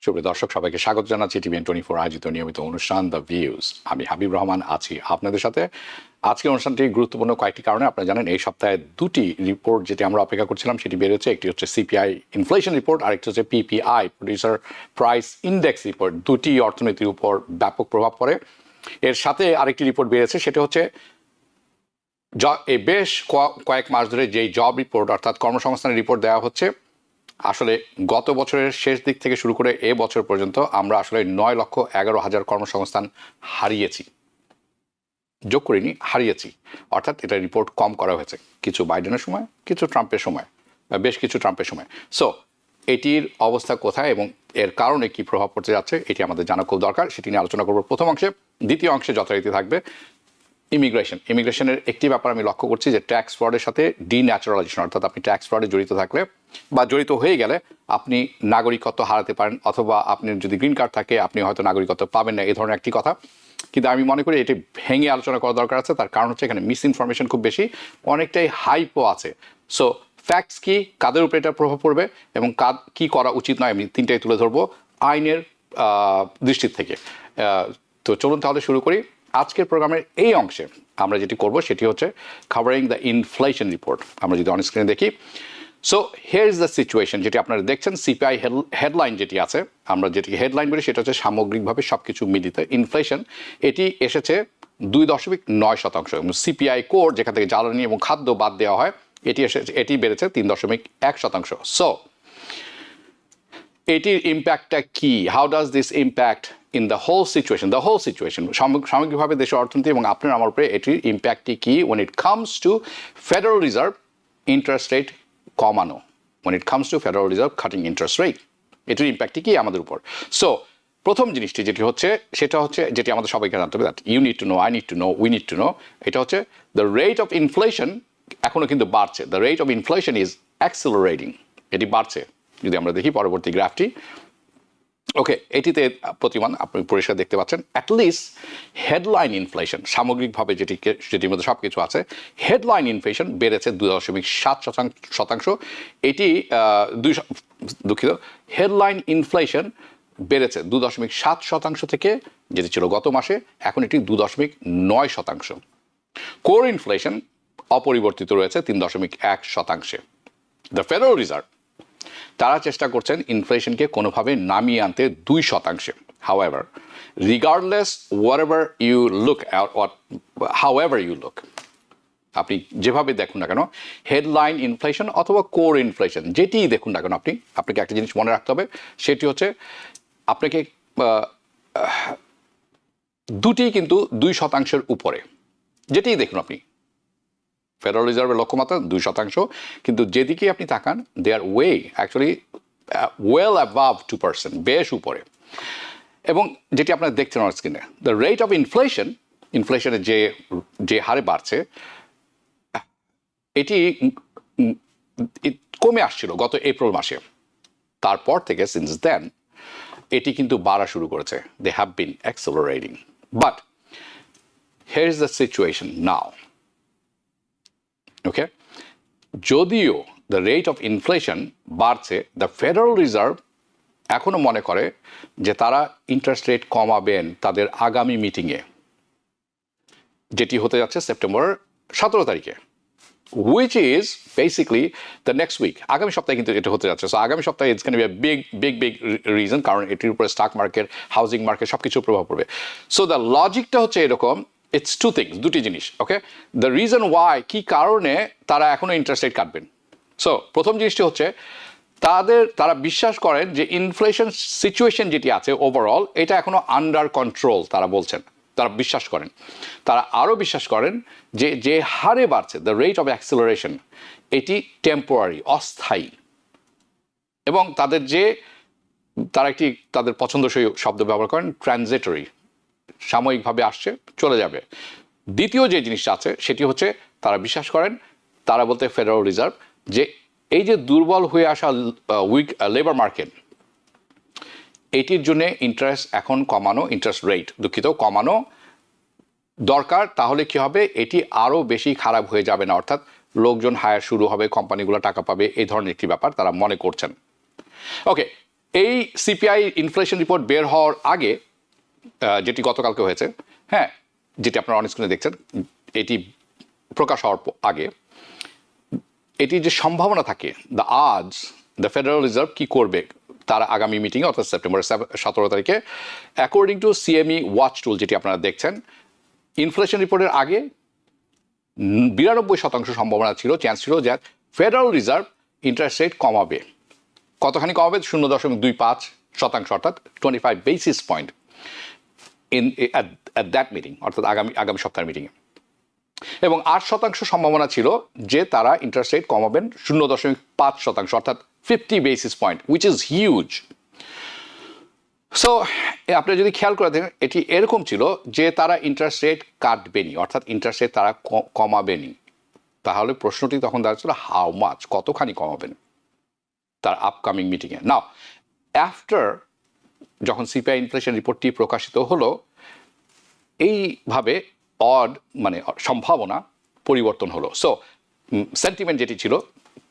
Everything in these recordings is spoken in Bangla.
সুপ্রিয় দর্শক সবাইকে স্বাগত জানাচ্ছি টিভিএন24 আয়োজিত নিয়মিত অনুষ্ঠান দ্য ভিউজ। আমি হাবিব রহমান আছি আপনাদের সাথে। আজকের অনুষ্ঠানটি গুরুত্বপূর্ণ কয়েকটি কারণে। আপনারা জানেন এই সপ্তাহে দুটি রিপোর্ট যেটি আমরা অপেক্ষা করছিলাম সেটি বেরোচ্ছে। একটি হচ্ছে সিপিআই ইনফ্লেশন রিপোর্ট, আরেকটি হচ্ছে PPI producer price index report. দুটি অর্থনীতির উপর ব্যাপক প্রভাব পড়ে। এর সাথে আরেকটি রিপোর্ট বেরিয়েছে, সেটা হচ্ছে এই বেশ কয়েক মাস ধরে যেই জব রিপোর্ট অর্থাৎ কর্মসংস্থানের রিপোর্ট দেওয়া হচ্ছে, আসলে গত বছরের শেষ দিক থেকে শুরু করে এ বছর পর্যন্ত আমরা আসলে 9,11,000 কর্মসংস্থান হারিয়েছি। যোগ করিনি, হারিয়েছি। অর্থাৎ এটা রিপোর্ট কম করা হয়েছে, কিছু বাইডেনের সময়, কিছু ট্রাম্পের সময়, বেশ কিছু ট্রাম্পের সময়। সো এটির অবস্থা কোথায় এবং এর কারণে কি প্রভাব পড়তে যাচ্ছে এটি আমাদের জানা খুব দরকার। সেটি নিয়ে আলোচনা করব প্রথম অংশে। দ্বিতীয় অংশে যথারীতি থাকবে ইমিগ্রেশনের একটি ব্যাপার আমি লক্ষ্য করছি যে ট্যাক্স ফ্রডের সাথে ডিন্যাচারালাইজেশন, অর্থাৎ আপনি ট্যাক্স ফ্রডে জড়িত থাকলে বা জড়িত হয়ে গেলে আপনি নাগরিকত্ব হারাতে পারেন, অথবা আপনার যদি গ্রিন কার্ড থাকে আপনি হয়তো নাগরিকত্ব পাবেন না, এই ধরনের একটি কথা। কিন্তু আমি মনে করি এটি ভেঙে আলোচনা করা দরকার আছে। তার কারণ হচ্ছে এখানে মিস ইনফরমেশন খুব বেশি, অনেকটাই হাইপও আছে। সো ফ্যাক্টস কি, কাদের উপরে এটা প্রভাব পড়বে এবং কি করা উচিত নয়, আমি তিনটাই তুলে ধরবো আইনের দৃষ্টি থেকে। তো চলুন তাহলে শুরু করি। আজকের প্রোগ্রামের এই অংশে আমরা যেটি করব সেটি হচ্ছে কাভারিং দ্য ইনফ্লেশন রিপোর্ট। আমরা যদি অন স্ক্রিনে দেখি, so here is the situation. যেটি আপনারা দেখছেন সিপিআই হেডলাইন যেটি আছে, আমরা যেটি হেডলাইন বলি সেটা হচ্ছে সামগ্রিকভাবে সব কিছু মিলিত ইনফ্লেশন। এটি এসেছে 2.9%। এবং সিপিআই কোর, যেখান থেকে জ্বালানি এবং খাদ্য বাদ দেওয়া হয়, এটি বেড়েছে 3.1%। সো এটির ইম্প্যাক্টটা কি? How does this impact in the whole situation সামগ্রিকভাবে দেশের অর্থনীতি এবং আপনার আমার উপরে এটির ইম্প্যাক্টটি কি when it comes to federal reserve interest rate কমানো, when it comes to federal reserve cutting interest rate, এটির ইম্প্যাক্টটি কি আমাদের উপর। সো প্রথম জিনিসটি যেটি হচ্ছে সেটা হচ্ছে যেটি আমাদের সবাইকে জানতে হবে, that you need to know, I need to know, we need to know, এটা হচ্ছে দ্য রেট অফ ইনফ্লেশন এখনও কিন্তু বাড়ছে। The rate of inflation is accelerating, এটি বাড়ছে। যদি আমরা দেখি পরবর্তী গ্রাফটি, ওকে, এটিতে প্রতিমান আপনি পরিষ্কার দেখতে পাচ্ছেন অ্যাটলিস্ট হেডলাইন ইনফ্লেশন সামগ্রিকভাবে যেটির মধ্যে সব কিছু আছে, হেডলাইন ইনফ্লেশন বেড়েছে 2.7%। এটি দুঃখিত, হেডলাইন ইনফ্লেশন বেড়েছে 2.7% থেকে, যেটি ছিল গত মাসে, এখন এটি 2.9%। কোর ইনফ্লেশন অপরিবর্তিত রয়েছে 3.1%। দ্য ফেডারেল রিজার্ভ তারা চেষ্টা করছেন ইনফ্লেশনকে কোনোভাবে নামিয়ে আনতে 2%। However, regardless whatever you look at, however you look, আপনি যেভাবে দেখুন না কেন, হেডলাইন ইনফ্লেশন অথবা কোর ইনফ্লেশন যেটিই দেখুন না কেন, আপনাকে একটা জিনিস মনে রাখতে হবে, সেটি হচ্ছে আপনাকে দুটি কিন্তু 2%-এর উপরে, যেটিই দেখুন আপনি। ফেডারেল রিজার্ভের লক্ষ্যমাত্রা 2%, কিন্তু যেদিকে আপনি তাকান দে আর ওয়ে অ্যাকচুয়ালি ওয়েল অ্যাবাভ 2%, বেশ উপরে। এবং যেটি আপনারা দেখছেন অন স্ক্রিনে, দ্য রেট অফ ইনফ্লেশনের যে হারে বাড়ছে, এটি কমে আসছিল গত এপ্রিল মাসে। তারপর থেকে সিন্স দেন এটি কিন্তু বাড়া শুরু করেছে। They have been accelerating, but here is the situation now. Okay, যদিও দ্য রেট অফ ইনফ্লেশন বাড়ছে, দ্য ফেডারেল রিজার্ভ এখনও মনে করে যে তারা ইন্টারেস্ট রেট কমাবেন তাদের আগামী মিটিংয়ে, যেটি হতে যাচ্ছে সেপ্টেম্বর 17 তারিখে, which is basically the next week. আগামী সপ্তাহে কিন্তু এটা হতে যাচ্ছে। সো আগামী সপ্তাহে it's can be big reason, কারণ এটির উপরে স্টক মার্কেট, হাউজিং মার্কেট সব কিছুর প্রভাব পড়বে। সো দ্য লজিকটা হচ্ছে এরকম, ইটস টু থিংস, দুটি জিনিস। ওকে, দ্য রিজন ওয়াই, কি কারণে তারা এখনও ইন্টারেস্ট রেট কাটবেন। সো প্রথম জিনিসটি হচ্ছে তারা বিশ্বাস করেন যে ইনফ্লেশন সিচুয়েশন যেটি আছে ওভারঅল, এটা এখনও আন্ডার কন্ট্রোল। তারা বলছেন, তারা বিশ্বাস করেন। তারা আরও বিশ্বাস করেন যে হারে বাড়ছে, দ্য রেট অফ অ্যাক্সেলারেশন, এটি টেম্পোরারি, অস্থায়ী, এবং তারা তাদের পছন্দসই শব্দ ব্যবহার করেন, ট্রানজিটরি, সাময়িকভাবে আসছে চলে যাবে। দ্বিতীয় যে জিনিসটা আছে সেটি হচ্ছে তারা বিশ্বাস করেন, তারা বলতে ফেডারেল রিজার্ভ, যে এই যে দুর্বল হয়ে আসা উইক লেবার মার্কেট, এটির জন্য ইন্টারেস্ট রেট কমানো দরকার। তাহলে কি হবে, এটি আরও বেশি খারাপ হয়ে যাবে না, অর্থাৎ লোকজন হায়ার শুরু হবে, কোম্পানিগুলো টাকা পাবে, এই ধরনের একটি ব্যাপার তারা মনে করছেন। ওকে, এই সিপিআই ইনফ্লেশন রিপোর্ট বের হওয়ার আগে, যেটি গতকালকে হয়েছে, হ্যাঁ, যেটি আপনারা অন স্ক্রিনে দেখছেন, এটি প্রকাশ হওয়ার আগে এটি যে সম্ভাবনা থাকে, দ্য ফেডারেল রিজার্ভ কি করবে তার আগামী মিটিংয়ে, অর্থাৎ সেপ্টেম্বর 17 তারিখে, অ্যাকর্ডিং টু সিএমই ওয়াচ টুল যেটি আপনারা দেখছেন, ইনফ্লেশন রিপোর্টের আগে 92% সম্ভাবনা ছিল, চান্স ছিল যে ফেডারেল রিজার্ভ ইন্টারেস্ট রেট কমাবে। কতখানি কমাবে? 0.25%, অর্থাৎ 25 basis point at that meeting, অর্থাৎ আগামী সপ্তাহের মিটিংয়ে। এবং 8% সম্ভাবনা ছিল যে তারা ইন্টারেস্ট রেট কমাবেন 0.5%, অর্থাৎ 50 basis point, which is huge. So আপনি যদি খেয়াল করে দেখেন, এটি এরকম ছিল যে তারা ইন্টারেস্ট রেট কাটবেনি, অর্থাৎ ইন্টারেস্ট রেট তারা কমাবেনি। তাহলে প্রশ্নটি তখন দাঁড়াচ্ছিল হাউ মাচ, কতখানি কমাবেন তার আপকামিং মিটিংয়ে। নাও আফটার যখন সিপিআই ইনফ্লেশন রিপোর্টটি প্রকাশিত হলো, এইভাবে মানে সম্ভাবনা পরিবর্তন হলো। সো সেন্টিমেন্ট যেটি ছিল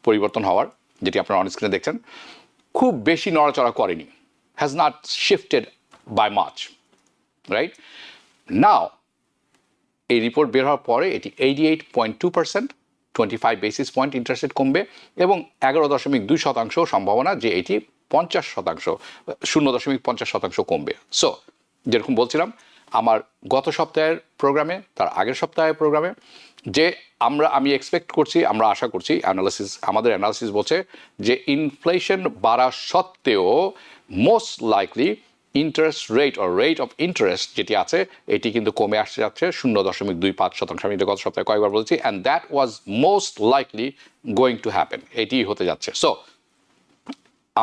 পরিবর্তন হওয়ার, যেটি আপনারা অন স্ক্রিনে দেখছেন, খুব বেশি নড়াচড়া করেনি, has not shifted by much, right? Now এই রিপোর্ট বের হওয়ার পরে এটি 88.2%, 25 বেসিস পয়েন্ট ইন্টারেস্ট রেট কমবে, এবং 11.2% সম্ভাবনা যে এটি 50%, 0.50% কমবে। সো যেরকম বলছিলাম আমার গত সপ্তাহের প্রোগ্রামে, তার আগের সপ্তাহের প্রোগ্রামে, যে আমি এক্সপেক্ট করছি, আমরা আশা করছি, আমাদের অ্যানালিসিস বলছে যে ইনফ্লেশন বাড়া সত্ত্বেও most likely interest rate of interest যেটি আছে এটি কিন্তু কমে আসতে যাচ্ছে 0.25%। আমি এটা গত সপ্তাহে কয়েকবার বলেছি, and that was most likely going to happen, এটি হতে যাচ্ছে। সো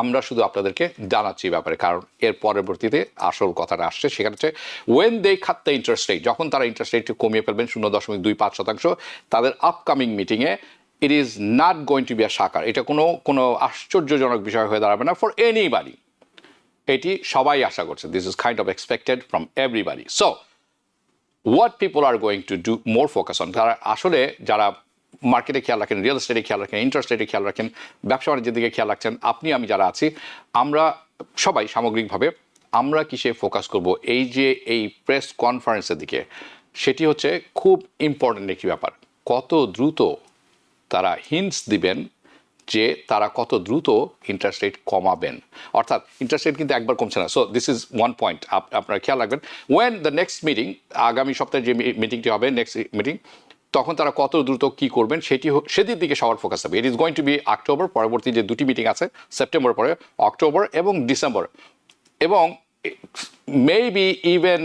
আমরা শুধু আপনাদেরকে জানাচ্ছি ব্যাপারে, কারণ এর পরবর্তীতে আসল কথাটা আসছে, সেখানে হচ্ছে when they cut the interest rate, যখন তারা ইন্টারেস্ট রেটটি কমিয়ে ফেলবেন 0.25%, তাদের আপকামিং মিটিংয়ে it is not going to be a shocker, এটা কোনো আশ্চর্যজনক বিষয় হয়ে দাঁড়াবে না ফর এনিবডি, এটি সবাই আশা করছে। This is kind of expected from everybody. So what people R going to do more focus on, তারা আসলে যারা মার্কেটে খেয়াল রাখেন, রিয়েল এস্টেটে খেয়াল রাখেন, ইন্টারেস্ট রেটে খেয়াল রাখেন, ব্যবসা বাণিজ্যের দিকে খেয়াল রাখছেন, আমি যারা আছি, আমরা সবাই সামগ্রিকভাবে আমরা কিসে ফোকাস করব এই প্রেস কনফারেন্সের দিকে, সেটি হচ্ছে খুব ইম্পর্টেন্ট একটি ব্যাপার। কত দ্রুত তারা হিন্টস দিবেন যে তারা কত দ্রুত ইন্টারেস্ট রেট কমাবেন, অর্থাৎ ইন্টারেস্ট রেট কিন্তু একবার কমছে না। So this is one point আপনারা খেয়াল রাখবেন। ওয়েন দ্য নেক্সট মিটিং, আগামী সপ্তাহে যে মিটিংটি হবে, নেক্সট মিটিং, তখন তারা কত দ্রুত কি করবেন সেদিক দিকে সবার ফোকাস হবে। It is going to be October, পরবর্তী যে দুটি মিটিং আছে সেপ্টেম্বর পরে, অক্টোবর এবং ডিসেম্বর, এবং মেবি ইভেন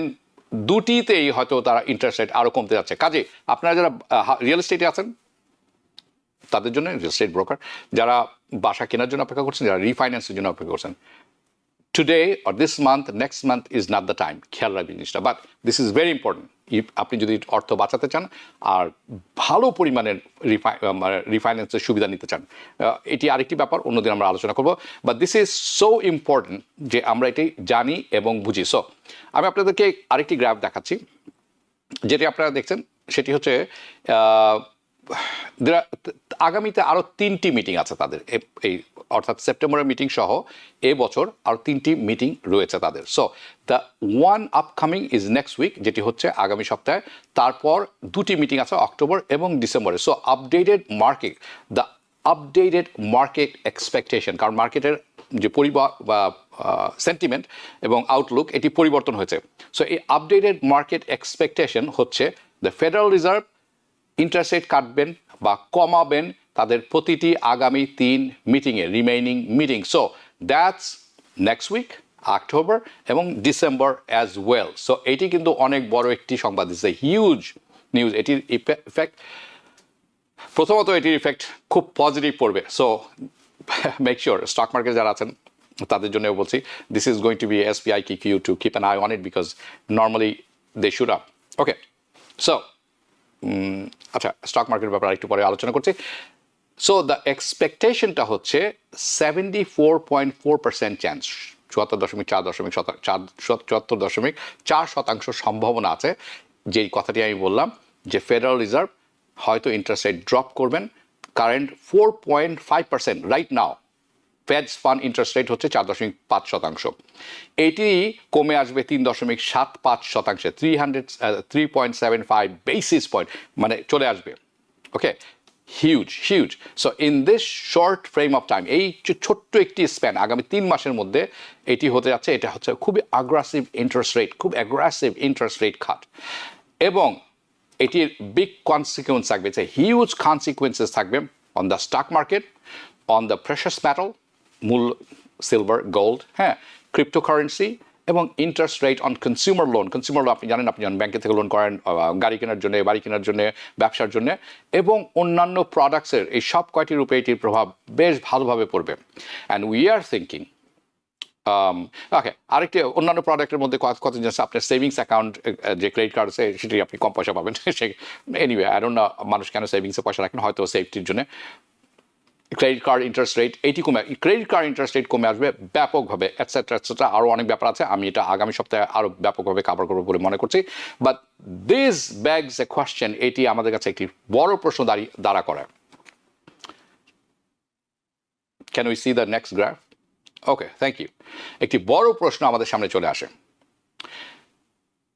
দুটিতেই হয়তো তারা ইন্টারেস্ট রেট আরও কমতে যাচ্ছে। কাজে আপনারা যারা রিয়েল এস্টেটে আছেন তাদের জন্য, রিয়েল এস্টেট ব্রোকার যারা বাসা কেনার জন্য অপেক্ষা করছেন, যারা রিফাইন্যান্সের জন্য অপেক্ষা করছেন, today or this month, next month is not the time, খেয়াল রাখবেন জিনিসটা। But this is very important. আপনি যদি অর্থ বাঁচাতে চান আর ভালো পরিমাণের রিফাইন্যান্সের সুবিধা নিতে চান, এটি আরেকটি ব্যাপার, অন্যদিন আমরা আলোচনা করবো। But this is so important যে আমরা এটি জানি এবং বুঝি। সো আমি আপনাদেরকে আরেকটি গ্রাফ দেখাচ্ছি, যেটি আপনারা দেখছেন, সেটি হচ্ছে আগামীতে আরও 3টি মিটিং আছে তাদের, এই অর্থাৎ সেপ্টেম্বরের মিটিং সহ এবছর আরও 3টি মিটিং রয়েছে তাদের। So the one upcoming is next week, যেটি হচ্ছে আগামী সপ্তাহে, তারপর 2টি মিটিং আছে অক্টোবর এবং ডিসেম্বরে। So the updated market expectation, কারণ মার্কেটের যে সেন্টিমেন্ট এবং আউটলুক এটি পরিবর্তন হয়েছে। সো এই আপডেটেড মার্কেট এক্সপেকটেশন হচ্ছে the federal reserve interest rate কাটবেন বা কমাবেন তাদের প্রতিটি আগামী 3 মিটিংয়ে, remaining meeting. So that's next week, October এবং ডিসেম্বর অ্যাজ ওয়েল। সো এটি কিন্তু অনেক বড় একটি সংবাদ, দিস এ হিউজ নিউজ। এটির ইফেক্ট, প্রথমত এটির ইফেক্ট খুব পজিটিভ পড়বে। So make sure stock market যারা আছেন তাদের জন্য বলছি, this is going to be 𝗧𝗕 to keep an I on it, because normally they should up. Okay, so আচ্ছা, স্টক মার্কেটের ব্যাপারে একটু পরে আলোচনা করছি। সো দ্য এক্সপেকটেশনটা হচ্ছে 74.4% চান্স, 74.4% সম্ভাবনা আছে, যেই কথাটি আমি বললাম যে ফেডারেল রিজার্ভ হয়তো ইন্টারেস্ট রেট ড্রপ করবেন। Current 4.5% right now, fades fund interest rate হচ্ছে 4.5%। এটি কমে আসবে 3.75%, 3.75 বেসিস পয়েন্ট, মানে চলে আসবে। Okay, huge. So in this short frame of time, এই ছোট্ট একটি স্প্যান, আগামী 3 মাসের মধ্যে এটি হতে যাচ্ছে, এটা হচ্ছে খুবই অ্যাগ্রেসিভ ইন্টারেস্ট রেট, খুব অ্যাগ্রেসিভ ইন্টারেস্ট রেট কাট। এবং এটির বিগ কনসিকুয়েন্স থাকবে, হিউজ কনসিকুয়েন্সেস থাকবে on the stock market, on the precious metal, মূল সিলভার, গোল্ড, হ্যাঁ, ক্রিপ্টোকারেন্সি, এবং interest rate on consumer loan. Consumer loan আপনি জানেন, আপনি যখন ব্যাংকে থেকে লোন করেন গাড়ি কেনার জন্য, বাড়ি কেনার জন্য, ব্যবসার জন্য, এবং অন্যান্য প্রোডাক্টসের, এই সব কয়টির উপরে এটির প্রভাব বেশ ভালোভাবে পড়বে। অ্যান্ড উই আর থিঙ্কিং, ওকে, আরেকটি অন্যান্য প্রোডাক্টের মধ্যে কত জিনিস, আপনার সেভিংস অ্যাকাউন্ট যে ক্রেডিট কার্ড আছে সেটি আপনি কম পয়সা পাবেন। সে এনিওয়ে, আই ডোন্ট নো মানুষ কেন সেভিংসে পয়সা রাখেন, হয়তো সেফটির জন্য। ক্রেডিট কার্ড ইন্টারেস্ট রেট এটি ক্রেডিট কার্ড ইন্টারেস্ট রেট কমে আসবে ব্যাপকভাবে, এটসেট্রা। আরও অনেক ব্যাপার আছে, আমি এটা আগামী সপ্তাহে আরও ব্যাপকভাবে কভার করবো বলে মনে করছি। But this begs a question, এটি আমাদের কাছে একটি বড় প্রশ্ন দাঁড়া করে। Can we see the next graph? Okay, thank you. একটি বড় প্রশ্ন আমাদের সামনে চলে আসে,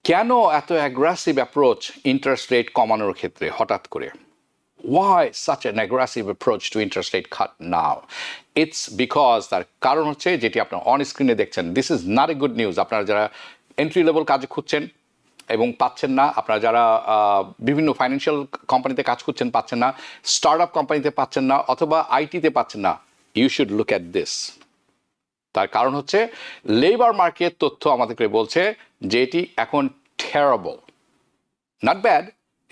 কেন এত অ্যাগ্রেসিভ অ্যাপ্রোচ ইন্টারেস্ট রেট কমানোর ক্ষেত্রে হঠাৎ করে? Why such an aggressive approach to interest rate cut now? It's because তার কারণ হচ্ছে, যেটি আপনার অন স্ক্রিনে দেখছেন, this is not a good news. আপনারা যারা এন্ট্রি লেভেল কাজে খুঁজছেন এবং পাচ্ছেন না, আপনারা যারা বিভিন্ন ফাইন্যান্সিয়াল কোম্পানিতে কাজ করছেন পাচ্ছেন না, স্টার্ট আপ কোম্পানিতে পাচ্ছেন না, অথবা আইটিতে পাচ্ছেন না, you should look at this. তার কারণ হচ্ছে লেবার মার্কেট তথ্য আমাদেরকে বলছে যে এটি এখন terrible, not bad,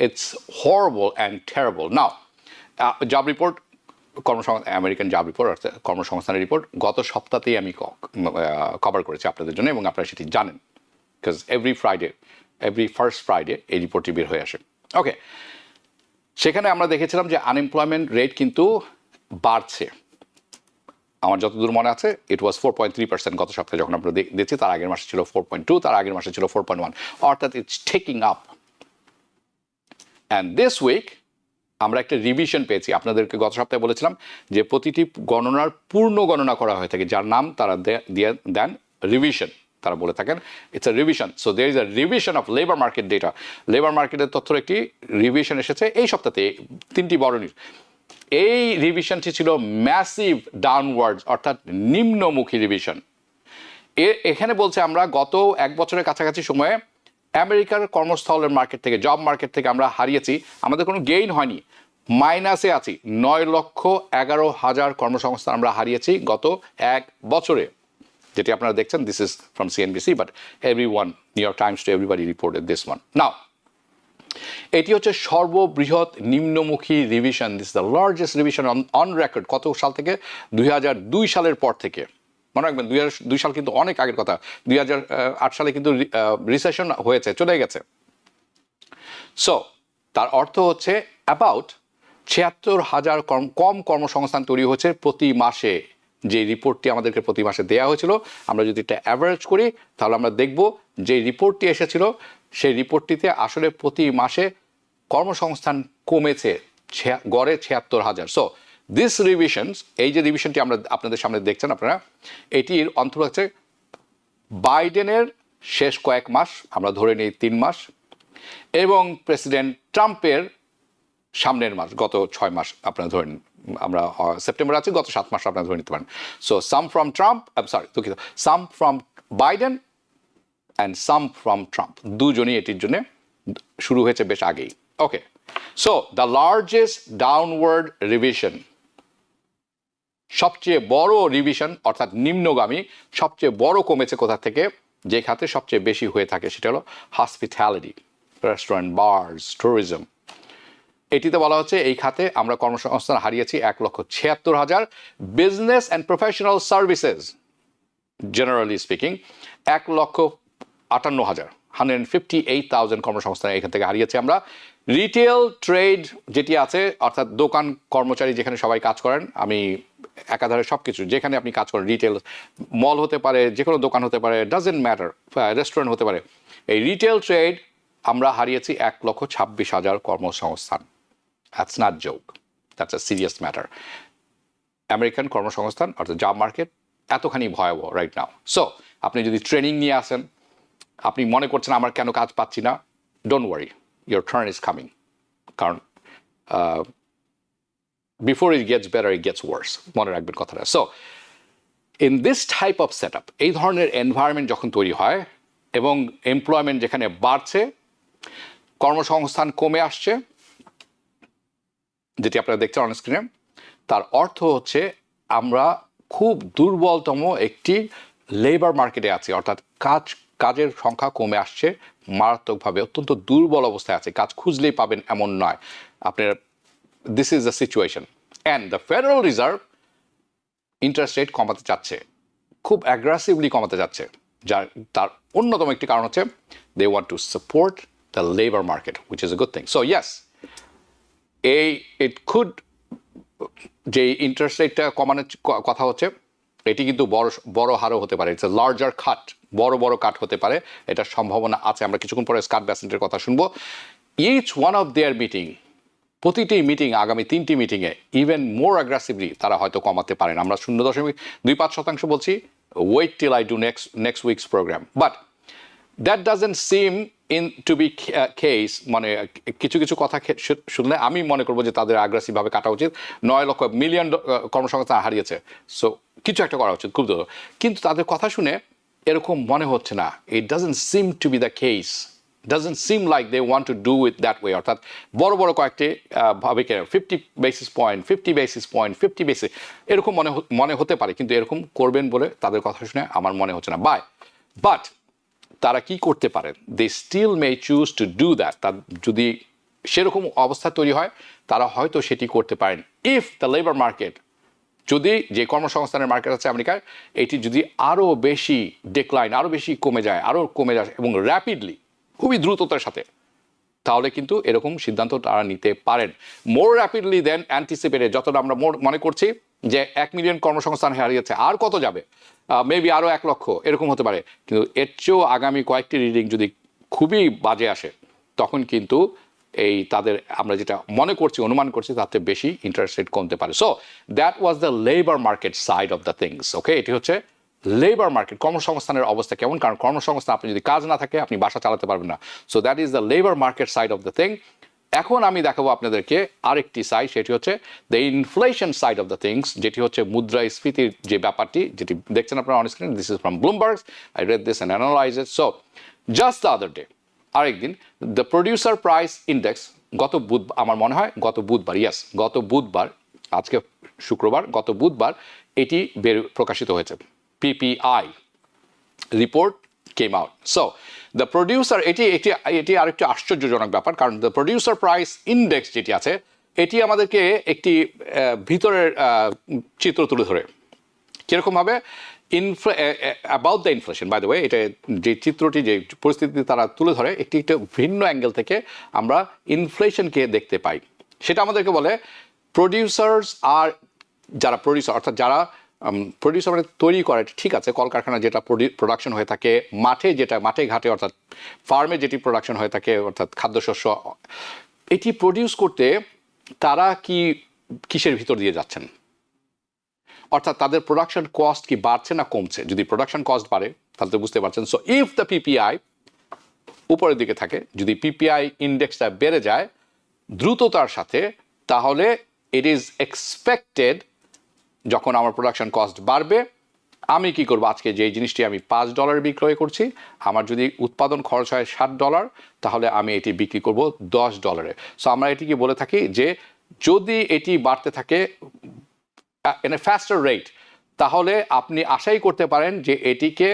it's horrible and terrible. Now, job report, American job report অর্থাৎ কর্মসংস্থানের রিপোর্ট গত সপ্তাহতেই আমি কভার করেছি আপনাদের জন্য, এবং আপনারা সেটি জানেন, বিকজ এভরি ফার্স্ট ফ্রাইডে এই রিপোর্টটি বের হয়ে আসে। ওকে, সেখানে আমরা দেখেছিলাম যে আনএমপ্লয়মেন্ট রেট কিন্তু বাড়ছে। আমার যতদূর মনে আছে, ইট ওয়াজ 4.3% গত সপ্তাহে যখন আমরা দেখছি, তার আগের মাসে ছিল 4.2, তার আগের মাসে ছিল 4.1, অর্থাৎ it's taking up. And this week আমরা একটা রিভিশন পেয়েছি। আপনাদেরকে গত সপ্তাহে বলেছিলাম যে প্রতিটি গণনার পূর্ণ গণনা করা হয়ে থাকে, যার নাম তারা দিয়ে দেন রিভিশন, তারা বলে থাকেন it's a revision. So there is a revision of labour market data. Labour মার্কেটের তথ্যের একটি রিভিশন এসেছে এই সপ্তাহে, 3টি বড় নিউজ। এই রিভিশনটি ছিল ম্যাসিভ ডাউনওয়ার্ডস, অর্থাৎ নিম্নমুখী রিভিশন। এখানে বলছে আমরা গত 1 বছরের কাছাকাছি সময়ে আমেরিকার কর্মস্থলের মার্কেট থেকে, জব মার্কেট থেকে আমরা হারিয়েছি, আমাদের কোনো গেইন হয়নি, মাইনাসে আছি। 9,11,000 কর্মসংস্থান আমরা হারিয়েছি গত 1 বছরে, যেটি আপনারা দেখছেন। This is from CNBC, but everyone, New York Times to everybody reported this one. Now, এটি হচ্ছে সর্ববৃহৎ নিম্নমুখী revision. This is the largest revision on record. কত সাল থেকে? 2002 সালের পর থেকে। মনে রাখবেন, 2002 সাল কিন্তু অনেক আগের কথা। 2008 সালে কিন্তু রিসেশন হয়েছে, চলে গেছে। সো তার অর্থ হচ্ছে অ্যাবাউট 76,000 কম কর্মসংস্থান তৈরি হচ্ছে প্রতি মাসে। যে রিপোর্টটি আমাদেরকে প্রতি মাসে দেওয়া হয়েছিল, আমরা যদি এটা অ্যাভারেজ করি, তাহলে আমরা দেখব যে রিপোর্টটি এসেছিল, সেই রিপোর্টটিতে আসলে প্রতি মাসে কর্মসংস্থান কমেছে গড়ে 76,000। সো দিস রিভিশনস, এই যে রিভিশনটি আমরা আপনাদের সামনে দেখছেন আপনারা, এটির অন্তর্ভুক্ত হচ্ছে বাইডেনের শেষ কয়েক মাস, আমরা ধরে নিই 3 মাস, এবং প্রেসিডেন্ট ট্রাম্পের সামনের মাস, গত 6 মাস আপনারা ধরেন। আমরা সেপ্টেম্বর আছি, গত 7 মাস আপনারা ধরে নিতে পারেন। সো সাম ফ্রম ট্রাম্প, দুঃখিত, some from Biden and some from Trump, দুজনই এটির জন্য শুরু হয়েছে বেশ আগেই। Okay, so the largest downward revision, সবচেয়ে বড় রিভিশন অর্থাৎ নিম্নগামী, সবচেয়ে বড় কমেছে কোথা থেকে? যে খাতে সবচেয়ে বেশি হয়ে থাকে সেটা হলো হসপিটালিটি, রেস্টুরেন্ট, বার্স, ট্যুরিজম। এটিতে বলা হচ্ছে এই খাতে আমরা কর্মসংস্থান হারিয়েছি 1,76,000। Business and professional services, generally speaking, 1,58,000, 158,000 কর্মসংস্থান এখান থেকে হারিয়েছি আমরা। রিটেল ট্রেড যেটি আছে, অর্থাৎ দোকান কর্মচারী যেখানে সবাই কাজ করেন, আমি একাধারে সব কিছু, যেখানে আপনি কাজ করেন, রিটেল মল হতে পারে, যে কোনো দোকান হতে পারে, ডাজেন্ট ম্যাটার, রেস্টুরেন্ট হতে পারে, এই রিটেল ট্রেড আমরা হারিয়েছি 1,26,000 কর্মসংস্থান। That's not joke, that's a serious matter. American কর্মসংস্থান অর্থাৎ জব মার্কেট এতখানি ভয়াবহ রাইট নাও। সো আপনি যদি ট্রেনিং নিয়ে আসেন, আপনি মনে করছেন আমার কেন কাজ পাচ্ছি না, don't worry, your turn is coming. কারণ before it gets better it gets worse, মনে রাখবেন কথাটা। So in this type of set up, এই ধরনের এনভায়রনমেন্ট যখন তৈরি হয় এবং এমপ্লয়মেন্ট যেখানে বাড়ছে, কর্মসংস্থান কমে আসছে, যেটি আপনারা দেখছেন অন স্ক্রিনে, তার অর্থ হচ্ছে আমরা খুব দুর্বলতম একটি লেবার মার্কেটে আছি, অর্থাৎ কাজের সংখ্যা কমে আসছে মারাত্মকভাবে, অত্যন্ত দুর্বল অবস্থায় আছে, কাজ খুঁজলেই পাবেন এমন নয় আপনার। This is the situation and the federal reserve interest rate কমাতে চাচ্ছে, খুব অ্যাগ্রেসিভলি কমাতে যাচ্ছে, যার তার অন্যতম একটি কারণ হচ্ছে they want to support the labour market, which is a good thing. So yes, it could, যে ইন্টারেস্ট রেটটা কমানোর কথা হচ্ছে, এটি কিন্তু বড় হারও হতে পারে, ইটস এ লার্জার কাট, বড় কাট হতে পারে, এটার সম্ভাবনা আছে। আমরা কিছুক্ষণ পরে স্কট বেসেন্টের কথা শুনবো। Each one of their meeting, প্রতিটি মিটিং, আগামী 3টি মিটিংয়ে ইভেন মোর অ্যাগ্রেসিভলি তারা হয়তো কমাতে পারেন। আমরা 0.25% বলছি, wait till I do next week's programme, but that doesn't seem in to be case. মানে কিছু কথা শুনলে আমি মনে করবো যে তাদের অ্যাগ্রেসিভভাবে কাটা উচিত। 9 লক্ষ মিলিয়ন কর্মসংস্থান হারিয়েছে, সো কিছু একটা করা উচিত খুব দ্রুত। কিন্তু তাদের কথা শুনে এরকম মনে হচ্ছে না, it doesn't seem to be the case, doesn't seem like they want to do it that way। অর্থাৎ বড় কয়েকটি ভাবে 50 basis point, 50 basis point, 50 basis, এরকম মনে হতে পারে, কিন্তু এরকম করবেন বলে তাদের কথা শুনে আমার মনে হচ্ছে না। বাট তারা কি করতে পারেন, they still may choose to do that. তার যদি সেরকম অবস্থা তৈরি হয়, তারা হয়তো সেটি করতে পারেন। ইফ দ্য লেবার মার্কেট, যদি যে কর্মসংস্থানের মার্কেট আছে আমেরিকায়, এটি যদি আরও বেশি ডিক্লাইন, আরও বেশি কমে যায় এবং র্যাপিডলি, খুবই দ্রুততার সাথে, তাহলে কিন্তু এরকম সিদ্ধান্ত তারা নিতে পারেন। মোর র্যাপিডলি দেন অ্যান্টিসিপেটেড, যতটা আমরা মনে করছি যে 1 মিলিয়ন কর্মসংস্থান হারিয়েছে, আর কত যাবে, মেবি আরও 1 লক্ষ, এরকম হতে পারে। কিন্তু এর চেয়েও আগামী কয়েকটি রিডিং যদি খুবই বাজে আসে, তখন কিন্তু এই তাদের, আমরা যেটা মনে করছি, অনুমান করছি, তাতে বেশি ইন্টারেস্ট রেট কমতে পারে। So that was the labour market side of the things. Okay, এটি হচ্ছে লেবার মার্কেট, কর্মসংস্থানের অবস্থা কেমন। কারণ কর্মসংস্থান, আপনি যদি কাজ না থাকে, আপনি বাসা চালাতে পারবেন না। So that is the labour market side of the thing. এখন আমি দেখাবো আপনাদেরকে আরেকটি সাইড, সেটি হচ্ছে the inflation side of the things, যেটি হচ্ছে মুদ্রাস্ফীতির যে ব্যাপারটি, যেটি দেখছেন আপনারা on screen. This is from Bloomberg, I red this and analyse it. So just the other day, আরেকদিন, দ্য প্রডিউসার প্রাইস ইন্ডেক্স গত বুধবার, আমার মনে হয় গত বুধবার, আজকে শুক্রবার, গত বুধবার এটি প্রকাশিত হয়েছে। PPI report came out. So the producer, এটি আরেকটি আশ্চর্যজনক ব্যাপার, কারণ the producer price index যেটি আছে, এটি আমাদেরকে একটি ভিতরের চিত্র তুলে ধরে। কিরকম ভাবে? About the inflation, by the way, এটা যে চিত্রটি, যে পরিস্থিতি তারা তুলে ধরে, একটি ভিন্ন অ্যাঙ্গেল থেকে আমরা ইনফ্লেশনকে দেখতে পাই। সেটা আমাদেরকে বলে প্রডিউসার্স আর, যারা প্রডিউসার, অর্থাৎ যারা প্রডিউসার মানে তৈরি করে, ঠিক আছে, কলকারখানা যেটা প্রোডাকশন হয়ে থাকে, মাঠে ঘাটে, অর্থাৎ ফার্মে যেটি প্রোডাকশন হয়ে থাকে, অর্থাৎ খাদ্যশস্য, এটি প্রডিউস করতে তারা কিসের ভিতর দিয়ে যাচ্ছেন, অর্থাৎ তাদের প্রোডাকশন কস্ট কি বাড়ছে না কমছে। যদি প্রোডাকশন কস্ট বাড়ে, তাহলে তো বুঝতে পারছেন। সো ইফ দ্য PPI উপরের দিকে থাকে, যদি PPI ইন্ডেক্সটা বেড়ে যায় দ্রুততার সাথে, তাহলে ইট ইজ এক্সপেক্টেড, যখন আমার প্রোডাকশন কস্ট বাড়বে, আমি কি করব, আজকে যে জিনিসটি আমি $5 বিক্রয় করছি, আমার যদি উৎপাদন খরচ হয় $60, তাহলে আমি এটি বিক্রি করব $10। সো আমরা এটিকে বলে থাকি যে যদি এটি বাড়তে থাকে ইন এ ফাস্টার রেট, তাহলে আপনি আশাই করতে পারেন যে এটিকে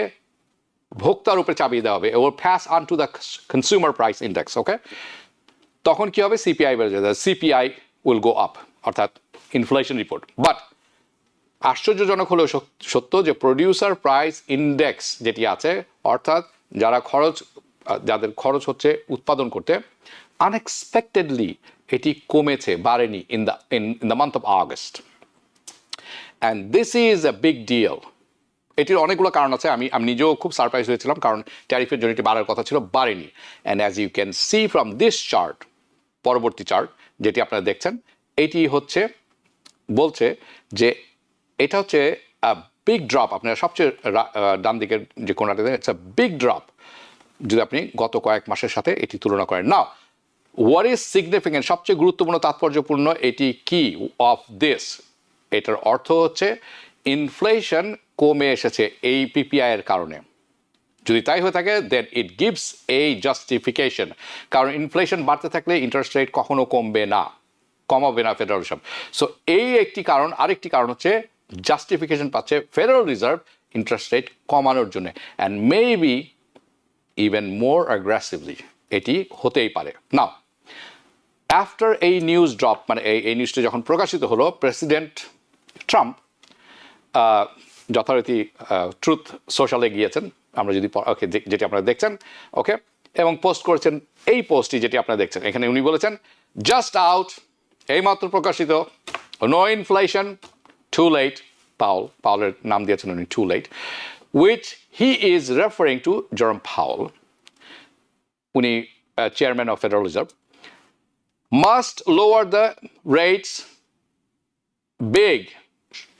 ভোক্তার উপরে চাপিয়ে দেওয়া হবে, or pass on to the consumer price index. Okay, তখন কি হবে, CPI বেড়ে যাবে, CPI উইল গো আপ, অর্থাৎ ইনফ্লেশন রিপোর্ট। বাট আশ্চর্যজনক হলেও সত্য যে প্রডিউসার প্রাইস ইন্ডেক্স যেটি আছে, অর্থাৎ যাদের খরচ হচ্ছে উৎপাদন করতে, আনএক্সপেক্টেডলি এটি কমেছে, বাড়েনি in the month of August. And this is a big deal. এটির অনেকগুলো কারণ আছে, আমি নিজেও খুব সারপ্রাইজ হয়েছিলাম, কারণ ট্যারিফের জন্য এটি বাড়ার কথা ছিল, বাড়েনি। And as you can see from this chart, পরবর্তী চার্ট যেটি আপনারা দেখছেন, এটি হচ্ছে বলছে যে এটা হচ্ছে বিগ ড্রপ। আপনারা সবচেয়ে ডান দিকের যে কোণাটা ইটস আ বিগ ড্রপ যদি আপনি গত কয়েক মাসের সাথে এটি তুলনা করেন। নাও হোয়াট ইজ সিগনিফিকেন্ট, সবচেয়ে গুরুত্বপূর্ণ তাৎপর্যপূর্ণ এটি কি অফ দিস, এটার অর্থ হচ্ছে ইনফ্লেশন কমে এসেছে এই পিপিআই এর কারণে। যদি তাই হয়ে থাকে দেন ইট গিভস এ জাস্টিফিকেশন, কারণ ইনফ্লেশন বাড়তে থাকলে ইন্টারেস্ট রেট কখনো কমাবে না ফেডারেল রিজার্ভ। সো এই একটি কারণ। আরেকটি কারণ হচ্ছে জাস্টিফিকেশন পাচ্ছে ফেডারেল রিজার্ভ ইন্টারেস্ট রেট কমানোর জন্য, and maybe even more aggressively এটি হতেই পারে। নাও আফটার এই নিউজ ড্রপ, মানে এই নিউজটা যখন প্রকাশিত হলো, প্রেসিডেন্ট ট্রাম্প যথারীতি ট্রুথ সোশ্যালে গিয়েছেন, আমরা যদি ওকে যেটি আপনারা দেখছেন, ওকে, এবং পোস্ট করেছেন এই পোস্টটি যেটি আপনারা দেখছেন। এখানে উনি বলেছেন জাস্ট আউট, এইমাত্র প্রকাশিত, নো ইনফ্লেশন, টু লেট, পাউলের নাম দিয়েছেন উনি too late, which he is referring to Jerome Powell, উনি chairman of federal reserve, must lower the rates big,